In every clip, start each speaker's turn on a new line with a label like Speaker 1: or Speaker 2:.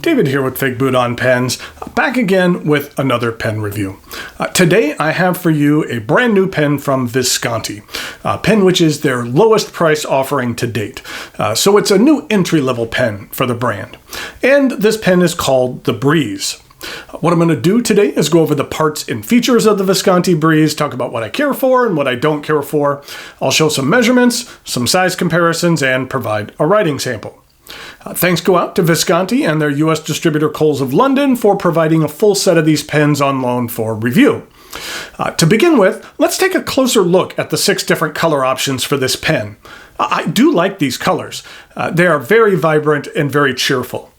Speaker 1: David here with Figboot on Pens, back again with another pen review. Today I have for you a brand new pen from Visconti, a pen which is their lowest price offering to date. So it's a new entry-level pen for the brand. And this pen is called the Breeze. What I'm going to do today is go over the parts and features of the Visconti Breeze, talk about what I care for and what I don't care for. I'll show some measurements, some size comparisons, and provide a writing sample. Thanks go out to Visconti and their US distributor Coles of London for providing a full set of these pens on loan for review. To begin with, let's take a closer look at the 6 different color options for this pen. I do like these colors. They are very vibrant and very cheerful.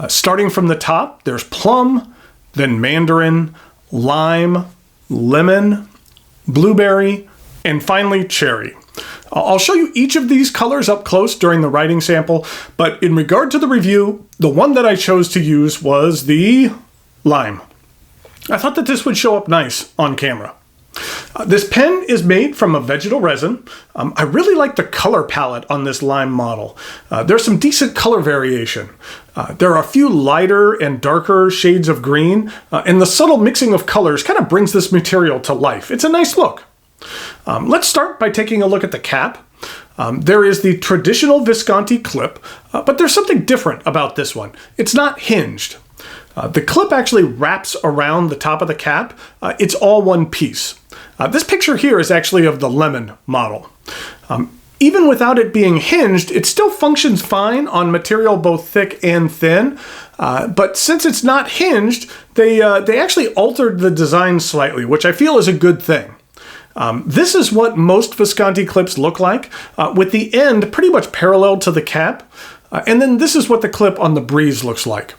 Speaker 1: Starting from the top, there's plum, then mandarin, lime, lemon, blueberry, and finally cherry. I'll show you each of these colors up close during the writing sample, but in regard to the review, the one that I chose to use was the lime. I thought that this would show up nice on camera. This pen is made from a vegetal resin. I really like the color palette on this lime model. There's some decent color variation. There are a few lighter and darker shades of green, and the subtle mixing of colors kind of brings this material to life. It's a nice look. Let's start by taking a look at the cap. There is the traditional Visconti clip, but there's something different about this one. It's not hinged. The clip actually wraps around the top of the cap. It's all one piece. This picture here is actually of the lemon model. Even without it being hinged, it still functions fine on material both thick and thin. But since it's not hinged, they actually altered the design slightly, which I feel is a good thing. This is what most Visconti clips look like, with the end pretty much parallel to the cap. And then this is what the clip on the Breeze looks like.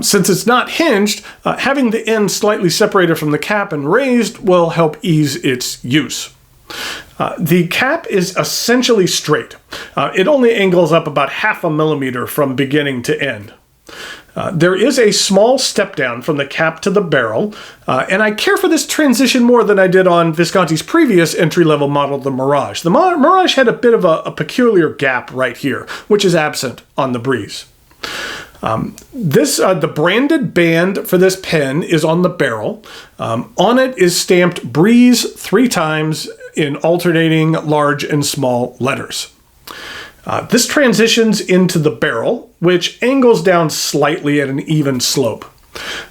Speaker 1: Since it's not hinged, having the end slightly separated from the cap and raised will help ease its use. The cap is essentially straight. It only angles up about 0.5 millimeter from beginning to end. There is a small step down from the cap to the barrel, and I care for this transition more than I did on Visconti's previous entry-level model, the Mirage. The Mirage had a bit of a peculiar gap right here, which is absent on the Breeze. The branded band for this pen is on the barrel. On it is stamped Breeze 3 times in alternating large and small letters. This transitions into the barrel, which angles down slightly at an even slope.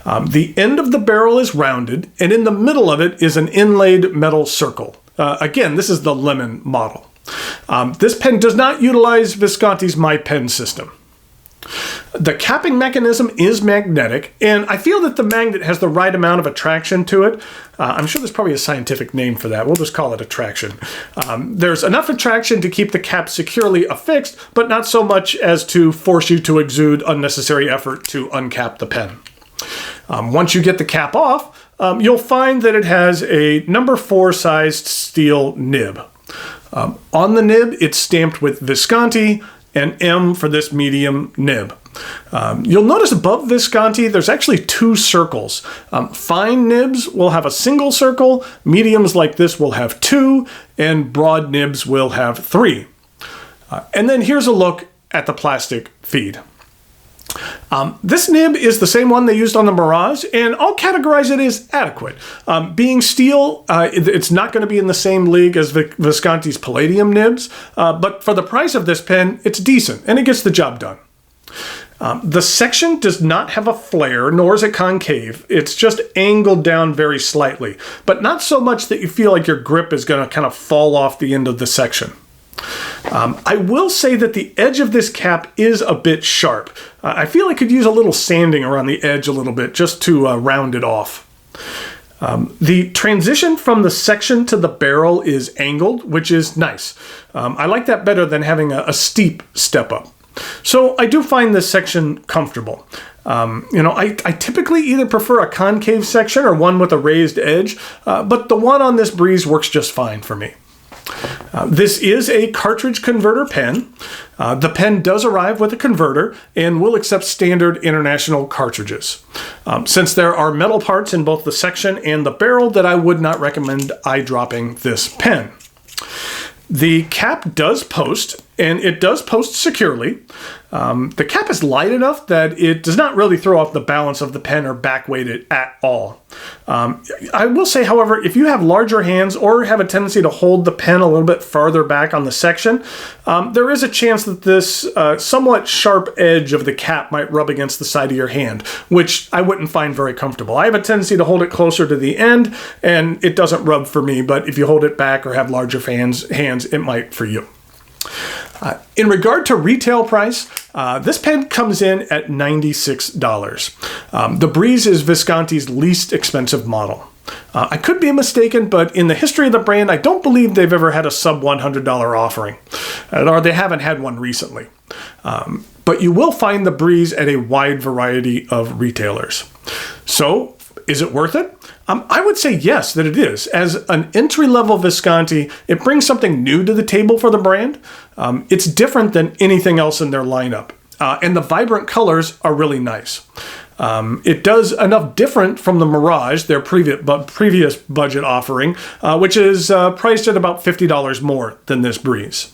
Speaker 1: The end of the barrel is rounded, and in the middle of it is an inlaid metal circle. Again, this is the lemon model. This pen does not utilize Visconti's My Pen system. The capping mechanism is magnetic, and I feel that the magnet has the right amount of attraction to it. I'm sure there's probably a scientific name for that. We'll just call it attraction. There's enough attraction to keep the cap securely affixed, but not so much as to force you to exude unnecessary effort to uncap the pen. Once you get the cap off, you'll find that it has a number 4 sized steel nib. On the nib, it's stamped with Visconti, and M for this medium nib. You'll notice above Visconti, there's actually 2 circles. Fine nibs will have a single circle, mediums like this will have 2, and broad nibs will have 3. And then here's a look at the plastic feed. This nib is the same one they used on the Mirage, and I'll categorize it as adequate. Being steel, it's not going to be in the same league as Visconti's palladium nibs, but for the price of this pen, it's decent, and it gets the job done. The section does not have a flare, nor is it concave. It's just angled down very slightly, but not so much that you feel like your grip is going to kind of fall off the end of the section. I will say that the edge of this cap is a bit sharp. I feel I could use a little sanding around the edge a little bit just to round it off. The transition from the section to the barrel is angled, which is nice. I like that better than having a steep step up. So I do find this section comfortable. I typically either prefer a concave section or one with a raised edge, but the one on this Breeze works just fine for me. This is a cartridge converter pen. The pen does arrive with a converter and will accept standard international cartridges. Since there are metal parts in both the section and the barrel, that I would not recommend eyedropping this pen. The cap does post, and it does post securely. The cap is light enough that it does not really throw off the balance of the pen or back weight it at all. I will say, however, if you have larger hands or have a tendency to hold the pen a little bit farther back on the section, there is a chance that this somewhat sharp edge of the cap might rub against the side of your hand, which I wouldn't find very comfortable. I have a tendency to hold it closer to the end, and it doesn't rub for me, but if you hold it back or have larger hands, it might for you. In regard to retail price, this pen comes in at $96. The Breeze is Visconti's least expensive model. I could be mistaken, but in the history of the brand, I don't believe they've ever had a sub $100 offering, or they haven't had one recently. But you will find the Breeze at a wide variety of retailers. So, is it worth it? I would say yes, that it is. As an entry-level Visconti, it brings something new to the table for the brand. It's different than anything else in their lineup. And the vibrant colors are really nice. It does enough different from the Mirage, their previous budget offering, which is priced at about $50 more than this Breeze.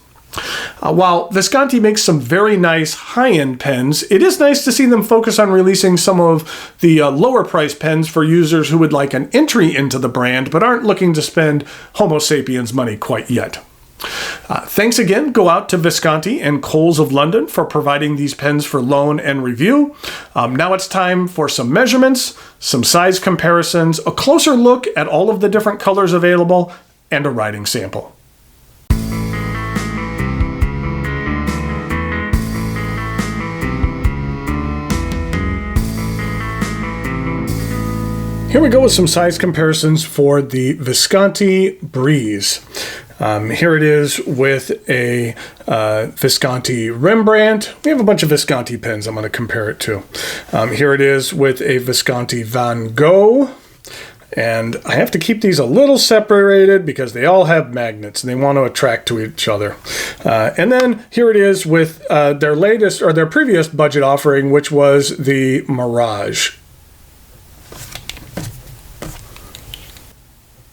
Speaker 1: While Visconti makes some very nice high-end pens, it is nice to see them focus on releasing some of the lower-priced pens for users who would like an entry into the brand but aren't looking to spend Homo sapiens money quite yet. Thanks again go out to Visconti and Coles of London for providing these pens for loan and review. Now it's time for some measurements, some size comparisons, a closer look at all of the different colors available, and a writing sample. Here we go with some size comparisons for the Visconti Breeze. Here it is with a Visconti Rembrandt. We have a bunch of Visconti pens I'm going to compare it to. Here it is with a Visconti Van Gogh. And I have to keep these a little separated because they all have magnets and they want to attract to each other. And then here it is with their latest or their previous budget offering, which was the Mirage.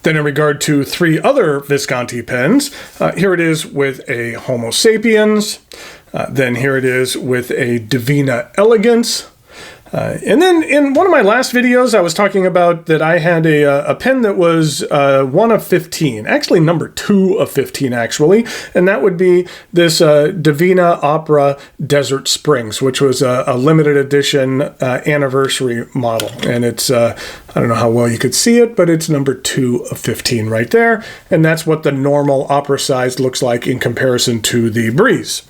Speaker 1: Then in regard to three other Visconti pens, here it is with a Homo sapiens, then here it is with a Divina Elegance, and then in one of my last videos I was talking about that I had a pen that was 1 of 15, actually number 2 of 15 actually, and that would be this Divina Opera Desert Springs, which was a limited edition anniversary model, and it's I don't know how well you could see it, but it's number 2 of 15 right there, and that's what the normal opera size looks like in comparison to the Breeze.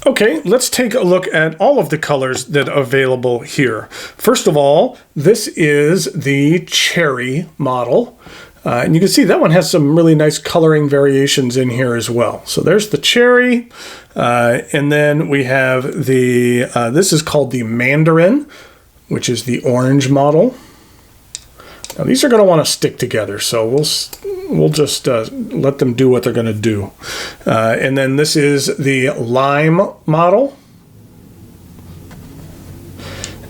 Speaker 1: Okay, let's take a look at all of the colors that are available here. First of all, this is the Cherry model. And you can see that one has some really nice coloring variations in here as well. So there's the Cherry. And then we have the, this is called the Mandarin, which is the orange model. Now these are going to want to stick together, so we'll just let them do what they're going to do. And then this is the Lime model.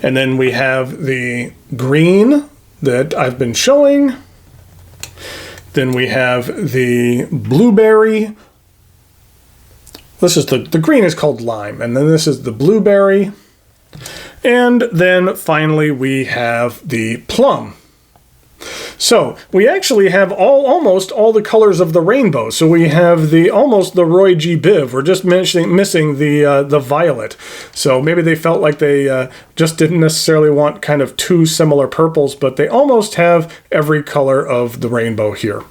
Speaker 1: And then we have the green that I've been showing. Then we have the Blueberry. This is the green is called Lime, and then this is the Blueberry. And then finally we have the Plum. So we actually have almost all the colors of the rainbow. So we have almost the Roy G. Biv. We're just missing the violet. So maybe they felt like they just didn't necessarily want kind of two similar purples, but they almost have every color of the rainbow here.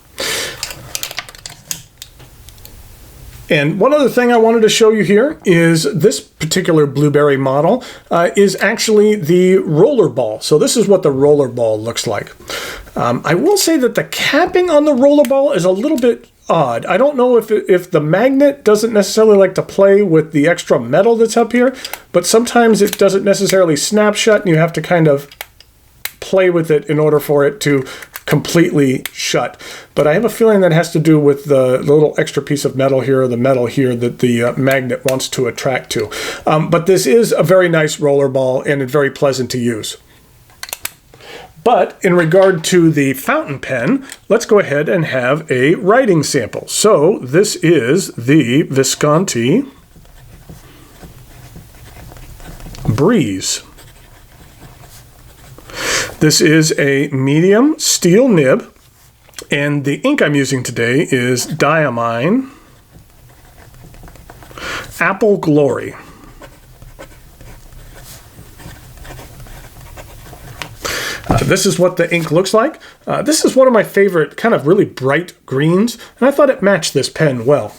Speaker 1: And one other thing I wanted to show you here is this particular Blueberry model is actually the rollerball. So this is what the rollerball looks like. I will say that the capping on the rollerball is a little bit odd. I don't know if the magnet doesn't necessarily like to play with the extra metal that's up here, but sometimes it doesn't necessarily snap shut and you have to kind of play with it in order for it to completely shut. But I have a feeling that has to do with the little extra piece of metal here, or the metal here that the magnet wants to attract to. But this is a very nice roller ball and it's very pleasant to use. But in regard to the fountain pen, let's go ahead and have a writing sample. So this is the Visconti Breeze. This is a medium steel nib, and the ink I'm using today is Diamine Apple Glory. This is what the ink looks like. This is one of my favorite kind of really bright greens, and I thought it matched this pen well.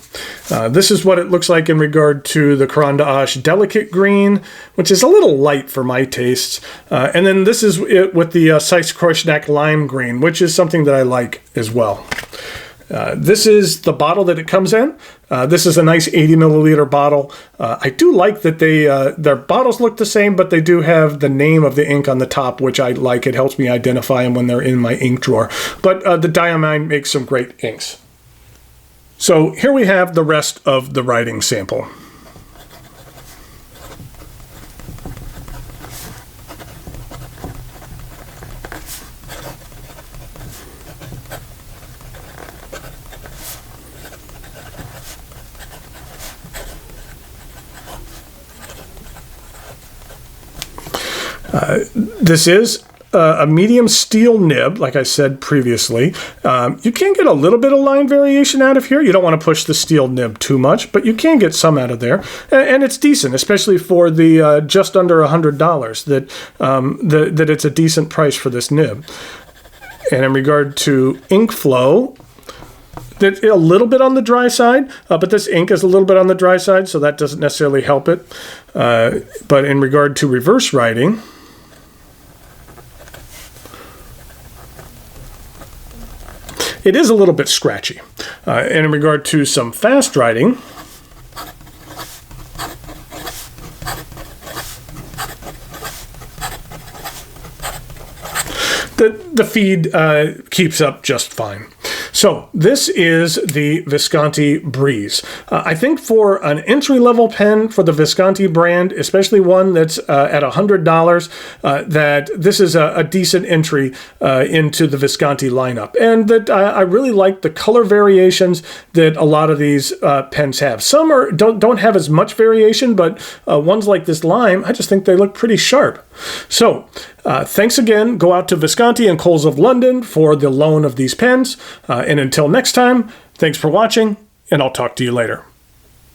Speaker 1: This is what it looks like in regard to the Caran d'Ache Delicate Green, which is a little light for my tastes. And then this is it with the Sykes-Kreuznach Lime Green, which is something that I like as well. This is the bottle that it comes in. This is a nice 80 milliliter bottle. I do like that their bottles look the same, but they do have the name of the ink on the top, which I like. It helps me identify them when they're in my ink drawer. But the Diamine makes some great inks. So here we have the rest of the writing sample. This is a medium steel nib, like I said previously. You can get a little bit of line variation out of here. You don't want to push the steel nib too much, but you can get some out of there. And it's decent, especially for the just under $100, that it's a decent price for this nib. And in regard to ink flow, a little bit on the dry side, but this ink is a little bit on the dry side, so that doesn't necessarily help it. But in regard to reverse writing, it is a little bit scratchy. And in regard to some fast writing, the feed keeps up just fine. So this is the Visconti Breeze. I think for an entry-level pen for the Visconti brand, especially one that's at $100, that this is a decent entry into the Visconti lineup. And that I really like the color variations that a lot of these pens have. Some don't have as much variation, but ones like this lime, I just think they look pretty sharp. So thanks again. Go out to Visconti and Coles of London for the loan of these pens. And until next time, thanks for watching, and I'll talk to you later.